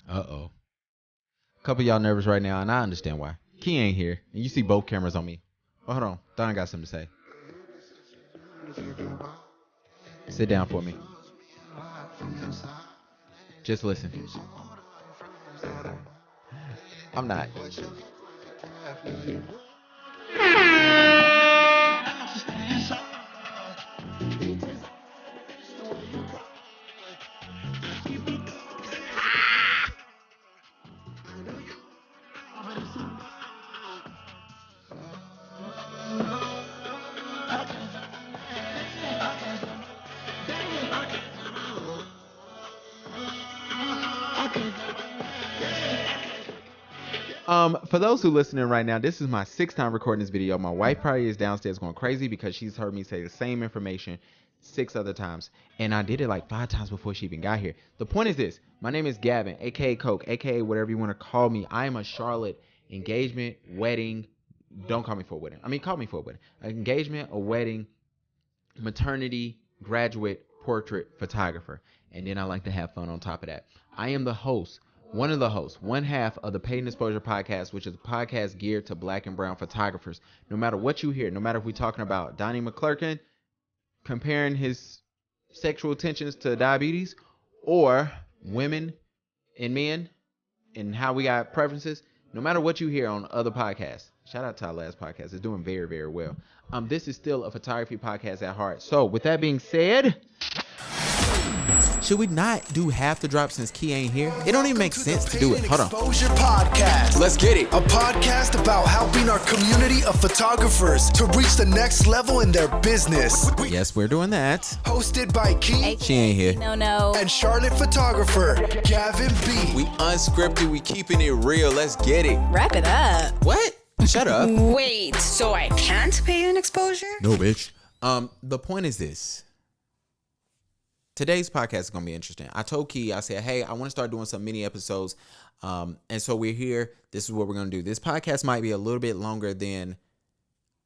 Uh-oh. A couple of y'all nervous right now, and I understand why. Key ain't here, and you see both cameras on me. Oh, hold on. Don got something to say. Sit down for me. Just listen. I'm not. For those who listening right now, this is my 6th time recording this video. My wife probably is downstairs going crazy because she's heard me say the same information 6 other times. And I did it like 5 times before she even got here. The point is this. My name is Gavin, a.k.a. Coke, a.k.a. whatever you want to call me. I am a Charlotte engagement, wedding. Don't call me for a wedding. I mean, call me for a wedding. An engagement, a wedding, maternity, graduate, portrait photographer. And then I like to have fun on top of that. I am the host. One of the hosts, one half of the Paid and Exposure podcast, which is a podcast geared to black and brown photographers. No matter what you hear, no matter if we're talking about Donnie McClurkin comparing his sexual tensions to diabetes, or women and men and how we got preferences, no matter what you hear on other podcasts. Shout out to our last podcast. It's doing very, very well. This is still a photography podcast at heart. So with that being said, should we not do half the drop since Key ain't here? It don't even make sense to do it. Hold on. Exposure Podcast. Let's get it. A podcast about helping our community of photographers to reach the next level in their business. Yes, we're doing that. Hosted by Key She ain't here. No. and Charlotte photographer Gavin B. We unscripted. We keeping it real. Let's get it. Wrap it up. What? Shut up. Wait, so I can't pay an exposure? No, bitch. The point is this. Today's podcast is going to be interesting. I told Key, I said, hey, I want to start doing some mini episodes. And so we're here. This is what we're going to do. This podcast might be a little bit longer than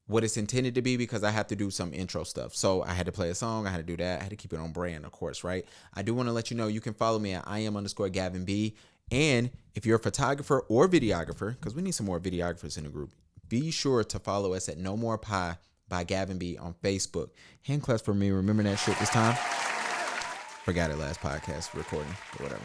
what it's intended to be because I have to do some intro stuff. So I had to play a song. I had to do that. I had to keep it on brand, of course, right? I do want to let you know you can follow me at IAM_Gavin B. And if you're a photographer or videographer, because we need some more videographers in the group, be sure to follow us at No More Pie by Gavin B on Facebook. Hand claps for me. Remember that shit this time? Forgot it last podcast recording or whatever.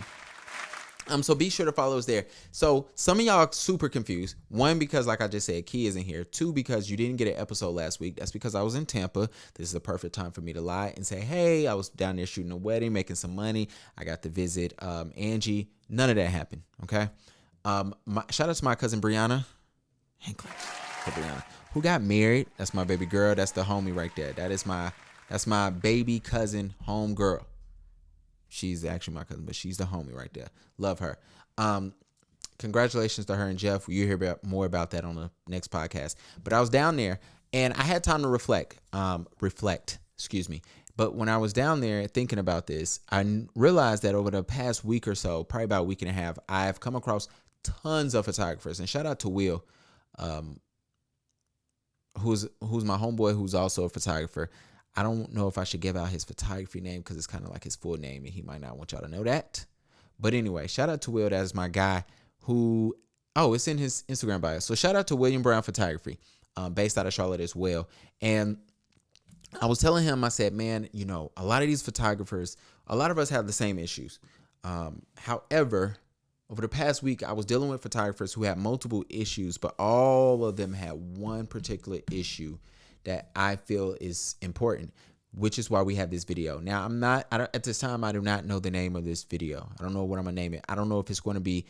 So be sure to follow us there. So some of y'all are super confused. 1, because like I just said, Key isn't here. 2, because you didn't get an episode last week. That's because I was in Tampa. This is the perfect time for me to lie and say, hey, I was down there shooting a wedding, making some money. I got to visit Angie. None of that happened. Okay. Shout out to my cousin Brianna. Hand claps for Brianna, who got married. That's my baby girl. That's the homie right there. That's my baby cousin home girl. She's actually my cousin, but she's the homie right there. Love her. Congratulations to her and Jeff. You'll hear more about that on the next podcast. But I was down there and I had time to reflect. But when I was down there thinking about this, I realized that over the past week or so, probably about a week and a half, I've come across tons of photographers. And shout out to Will, who's my homeboy, who's also a photographer. I don't know if I should give out his photography name because it's kind of like his full name and he might not want y'all to know that. But anyway, shout out to Will. That is my guy who, it's in his Instagram bio. So shout out to William Brown Photography, based out of Charlotte as well. And I was telling him, I said, man, a lot of these photographers, a lot of us have the same issues. However, over the past week, I was dealing with photographers who had multiple issues, but all of them had one particular issue that I feel is important, which is why we have this video. Now, at this time, I do not know the name of this video. I don't know what I'm going to name it. I don't know if it's going to be,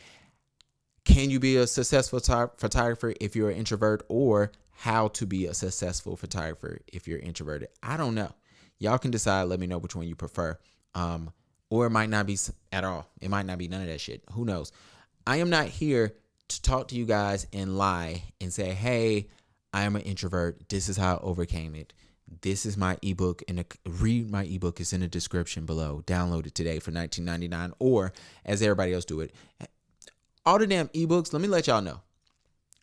can you be a successful photographer if you're an introvert, or how to be a successful photographer if you're introverted. I don't know. Y'all can decide. Let me know which one you prefer. Or it might not be at all. It might not be none of that shit. Who knows? I am not here to talk to you guys and lie and say, hey, I am an introvert. This is how I overcame it. This is my ebook, and read my ebook. It's in the description below. Download it today for $19.99, or as everybody else do it. All the damn ebooks, let me let y'all know.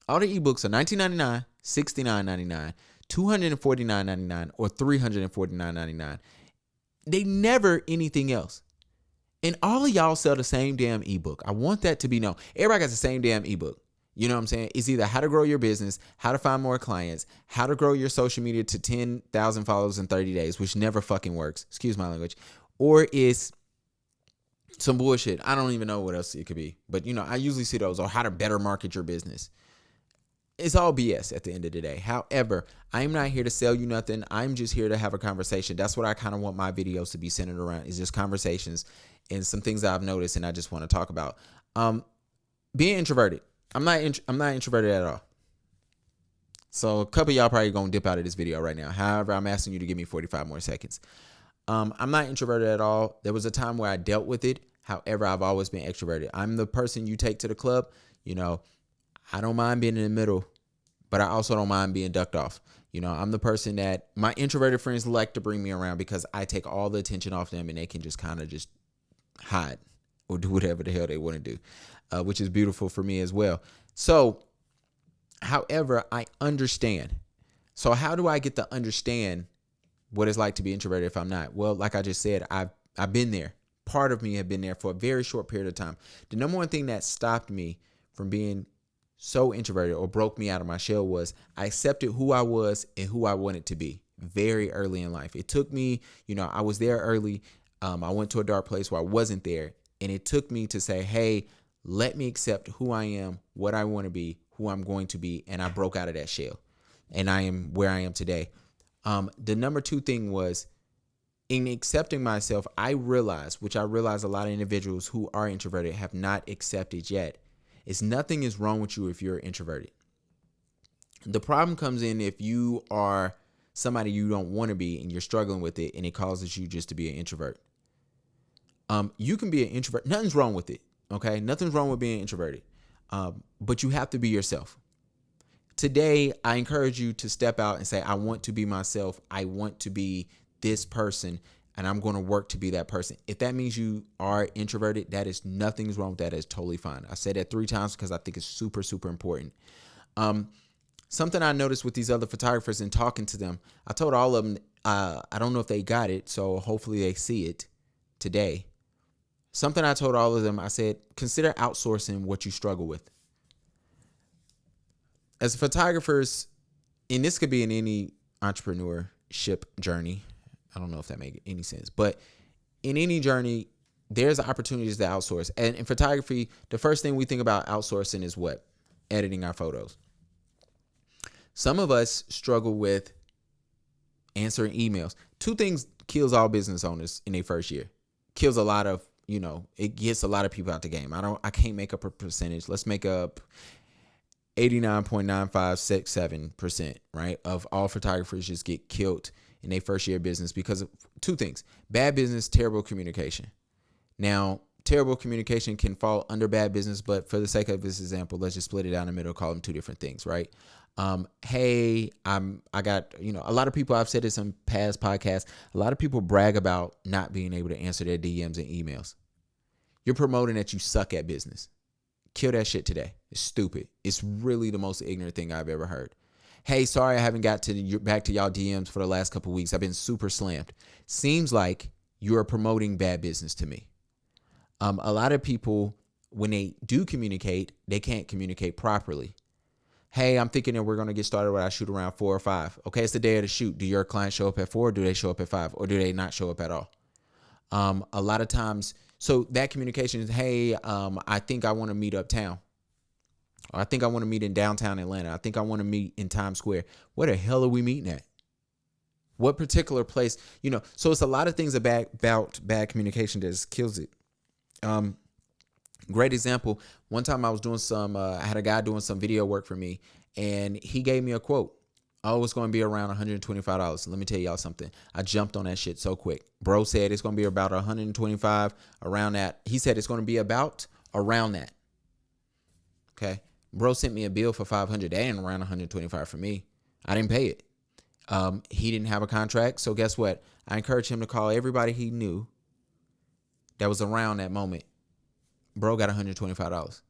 All the ebooks are $19.99, $69.99, $249.99, or $349.99. They never anything else. And all of y'all sell the same damn ebook. I want that to be known. Everybody got the same damn ebook. You know what I'm saying? It's either how to grow your business, how to find more clients, how to grow your social media to 10,000 followers in 30 days, which never fucking works. Excuse my language. Or it's some bullshit. I don't even know what else it could be. But, I usually see those. Or how to better market your business. It's all BS at the end of the day. However, I'm not here to sell you nothing. I'm just here to have a conversation. That's what I kind of want my videos to be centered around, is just conversations and some things that I've noticed and I just want to talk about. Being introverted. I'm not introverted at all. So a couple of y'all probably going to dip out of this video right now. However, I'm asking you to give me 45 more seconds. I'm not introverted at all. There was a time where I dealt with it. However, I've always been extroverted. I'm the person you take to the club. I don't mind being in the middle, but I also don't mind being ducked off. I'm the person that my introverted friends like to bring me around because I take all the attention off them and they can just kind of just hide or do whatever the hell they want to do, which is beautiful for me as well. So, however, I understand. So how do I get to understand what it's like to be introverted if I'm not? Well, like I just said, I've been there. Part of me had been there for a very short period of time. The number one thing that stopped me from being so introverted or broke me out of my shell was I accepted who I was and who I wanted to be very early in life. It took me, I was there early. I went to a dark place where I wasn't there. And it took me to say, hey, let me accept who I am, what I want to be, who I'm going to be. And I broke out of that shell. And I am where I am today. The number two thing was in accepting myself, I realized a lot of individuals who are introverted have not accepted yet, is nothing is wrong with you if you're introverted. The problem comes in if you are somebody you don't want to be and you're struggling with it and it causes you just to be an introvert. You can be an introvert. Nothing's wrong with it. Okay. Nothing's wrong with being introverted. But you have to be yourself. Today, I encourage you to step out and say, I want to be myself. I want to be this person and I'm going to work to be that person. If that means you are introverted, that is nothing's wrong with that. It's totally fine. I said that 3 times because I think it's super, super important. Something I noticed with these other photographers and talking to them, I told all of them, I don't know if they got it, so hopefully they see it today. Something I told all of them, I said, consider outsourcing what you struggle with. As photographers, and this could be in any entrepreneurship journey, I don't know if that makes any sense, but in any journey, there's opportunities to outsource. And in photography, the first thing we think about outsourcing is what? Editing our photos. Some of us struggle with answering emails. 2 things kills all business owners in their first year. Kills a lot of, it gets a lot of people out the game. I can't make up a percentage. Let's make up 89.9567%, right? Of all photographers just get killed in their first year of business because of 2 things. Bad business, terrible communication. Now, terrible communication can fall under bad business, but for the sake of this example, let's just split it down the middle, call them 2 different things, right? Hey, I got, a lot of people, I've said this in past podcasts, a lot of people brag about not being able to answer their DMs and emails. You're promoting that you suck at business. Kill that shit today. It's stupid. It's really the most ignorant thing I've ever heard. Hey, sorry I haven't got back to y'all DMs for the last couple of weeks. I've been super slammed. Seems like you are promoting bad business to me. A lot of people, when they do communicate, they can't communicate properly. Hey, I'm thinking that we're going to get started when I shoot around 4 or 5. Okay, it's the day of the shoot. Do your clients show up at 4 or do they show up at 5 or do they not show up at all? A lot of times, so that communication is, hey, I think I want to meet uptown. Or I think I want to meet in downtown Atlanta. I think I want to meet in Times Square. Where the hell are we meeting at? What particular place? So it's a lot of things about bad communication that just kills it. Great example. One time I was doing I had a guy doing some video work for me and he gave me a quote. Oh, it's going to be around $125. Let me tell y'all something. I jumped on that shit so quick. Bro said it's going to be about $125 around that. He said it's going to be about around that. Okay. Bro sent me a bill for $500. That ain't around $125 for me. I didn't pay it. He didn't have a contract. So guess what? I encouraged him to call everybody he knew that was around that moment. Bro got $125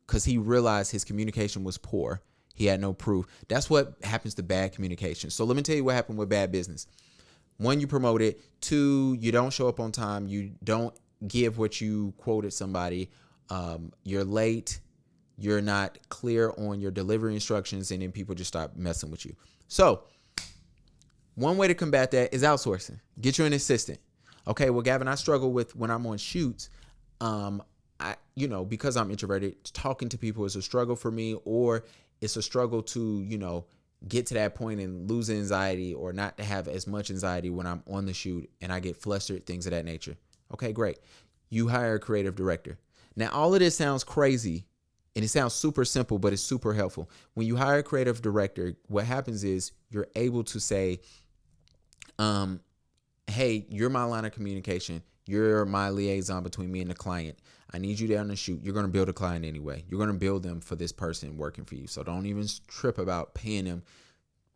because he realized his communication was poor. He had no proof. That's what happens to bad communication. So let me tell you what happened with bad business. 1, you promote it. 2, you don't show up on time. You don't give what you quoted somebody. You're late. You're not clear on your delivery instructions, and then people just start messing with you. So one way to combat that is outsourcing. Get you an assistant. Okay, well, Gavin, I struggle with when I'm on shoots. Because I'm introverted, talking to people is a struggle for me, or it's a struggle to, get to that point and lose anxiety or not to have as much anxiety when I'm on the shoot and I get flustered, things of that nature. Okay, great. You hire a creative director. Now, all of this sounds crazy and it sounds super simple, but it's super helpful. When you hire a creative director, what happens is you're able to say, hey, you're my line of communication. You're my liaison between me and the client. I need you there on the shoot. You're going to build a client anyway. You're going to build them for this person working for you. So don't even trip about paying them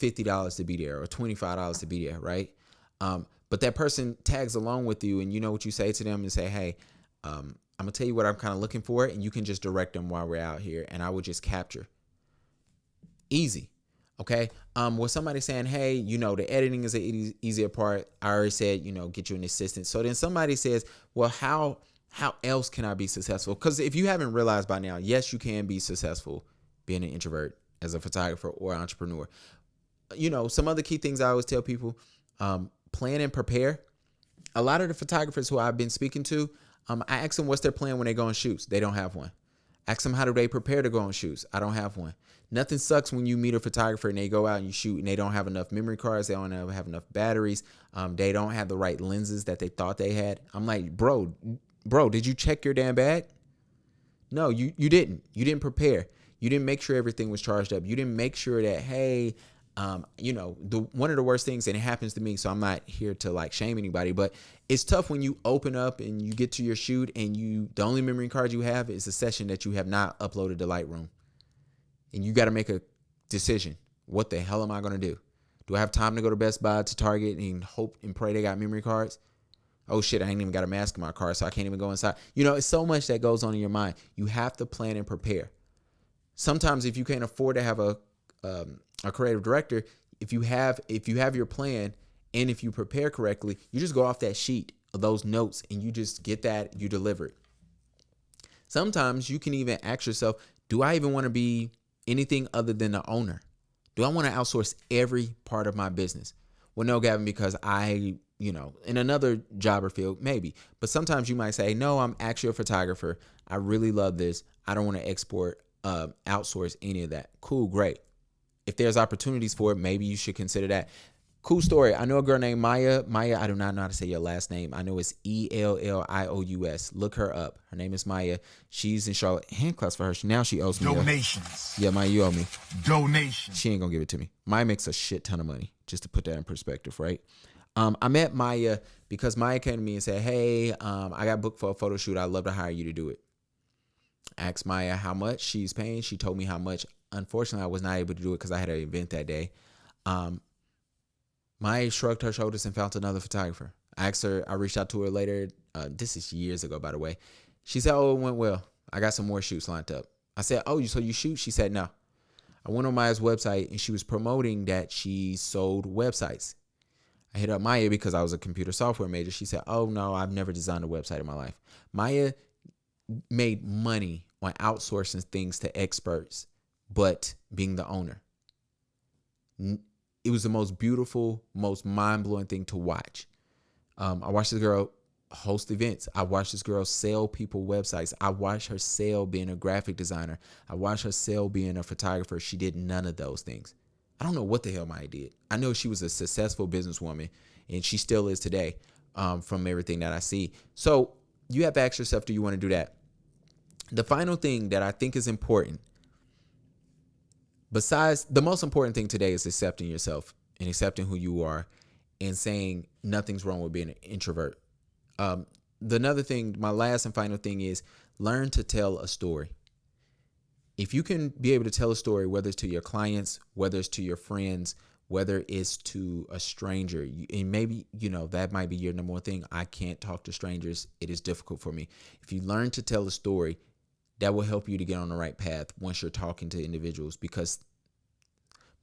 $50 to be there or $25 to be there, right? But that person tags along with you, and you know what you say to them and say, hey, I'm going to tell you what I'm kind of looking for, and you can just direct them while we're out here, and I will just capture. Easy. Okay. With somebody saying, hey, the editing is the easier part. I already said, get you an assistant. So then somebody says, well, how else can I be successful? Because if you haven't realized by now, yes, you can be successful being an introvert as a photographer or entrepreneur. Some other key things I always tell people, plan and prepare. A lot of the photographers who I've been speaking to, I ask them what's their plan when they go on shoots. They don't have one. Ask them how do they prepare to go on shoots. I don't have one. Nothing sucks when you meet a photographer and they go out and you shoot and they don't have enough memory cards. They don't have enough batteries. They don't have the right lenses that they thought they had. I'm like, bro, did you check your damn bag? No, you didn't. You didn't prepare. You didn't make sure everything was charged up. You didn't make sure that, hey, one of the worst things, and it happens to me, so I'm not here to shame anybody, but it's tough when you open up and you get to your shoot and the only memory card you have is a session that you have not uploaded to Lightroom. And you got to make a decision. What the hell am I going to do? Do I have time to go to Best Buy, to Target, and hope and pray they got memory cards? Oh shit, I ain't even got a mask in my car, so I can't even go inside. It's so much that goes on in your mind. You have to plan and prepare. Sometimes if you can't afford to have a creative director, if you have your plan and if you prepare correctly, you just go off that sheet of those notes and you just get that, you deliver it. Sometimes you can even ask yourself, do I even want to be anything other than the owner? Do I want to outsource every part of my business? Well, no, Gavin, because in another job or field, maybe. But sometimes you might say, no, I'm actually a photographer. I really love this. I don't want to outsource any of that. Cool, great. If there's opportunities for it, maybe you should consider that. Cool story. I know a girl named Maya. Maya, I do not know how to say your last name. I know it's Ellious. Look her up. Her name is Maya. She's in Charlotte. Hand claps for her. Now she owes me donations. Yeah, Maya, you owe me. Donations. She ain't gonna give it to me. Maya makes a shit ton of money, just to put that in perspective, right? I met Maya because Maya came to me and said, hey, I got booked for a photo shoot. I'd love to hire you to do it. I asked Maya how much she's paying. She told me how much. Unfortunately, I was not able to do it because I had an event that day. Maya shrugged her shoulders and found another photographer. I reached out to her later. This is years ago, by the way. She said, oh, it went well. I got some more shoots lined up. I said, oh, so you shoot? She said, no. I went on Maya's website and she was promoting that she sold websites. I hit up Maya because I was a computer software major. She said, oh, no, I've never designed a website in my life. Maya made money on outsourcing things to experts, but being the owner. It was the most beautiful, most mind-blowing thing to watch. I watched this girl host events. I watched this girl sell people websites. I watched her sell being a graphic designer. I watched her sell being a photographer. She did none of those things. I don't know what the hell Maya did. I know she was a successful businesswoman, and she still is today from everything that I see. So you have to ask yourself, do you want to do that? The final thing that I think is important, besides the most important thing today, is accepting yourself and accepting who you are and saying nothing's wrong with being an introvert. Another thing, my last and final thing is learn to tell a story. If you can be able to tell a story, whether it's to your clients, whether it's to your friends, whether it's to a stranger, and maybe, that might be your number one thing. I can't talk to strangers. It is difficult for me. If you learn to tell a story, that will help you to get on the right path once you're talking to individuals, because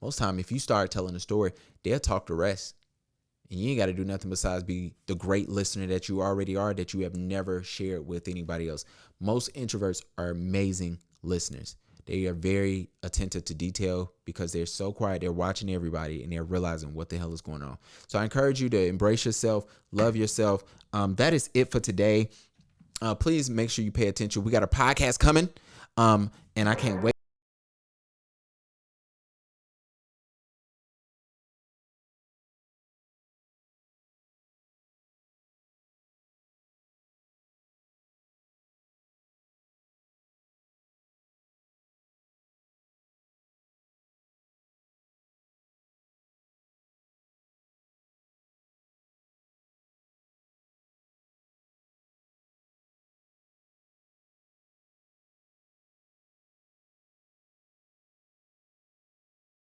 most time if you start telling a story, they'll talk the rest. And you ain't got to do nothing besides be the great listener that you already are, that you have never shared with anybody else. Most introverts are amazing listeners. They are very attentive to detail because they're so quiet. They're watching everybody and they're realizing what the hell is going on. So I encourage you to embrace yourself, love yourself. That is it for today. Please make sure you pay attention. We got a podcast coming, and I can't wait.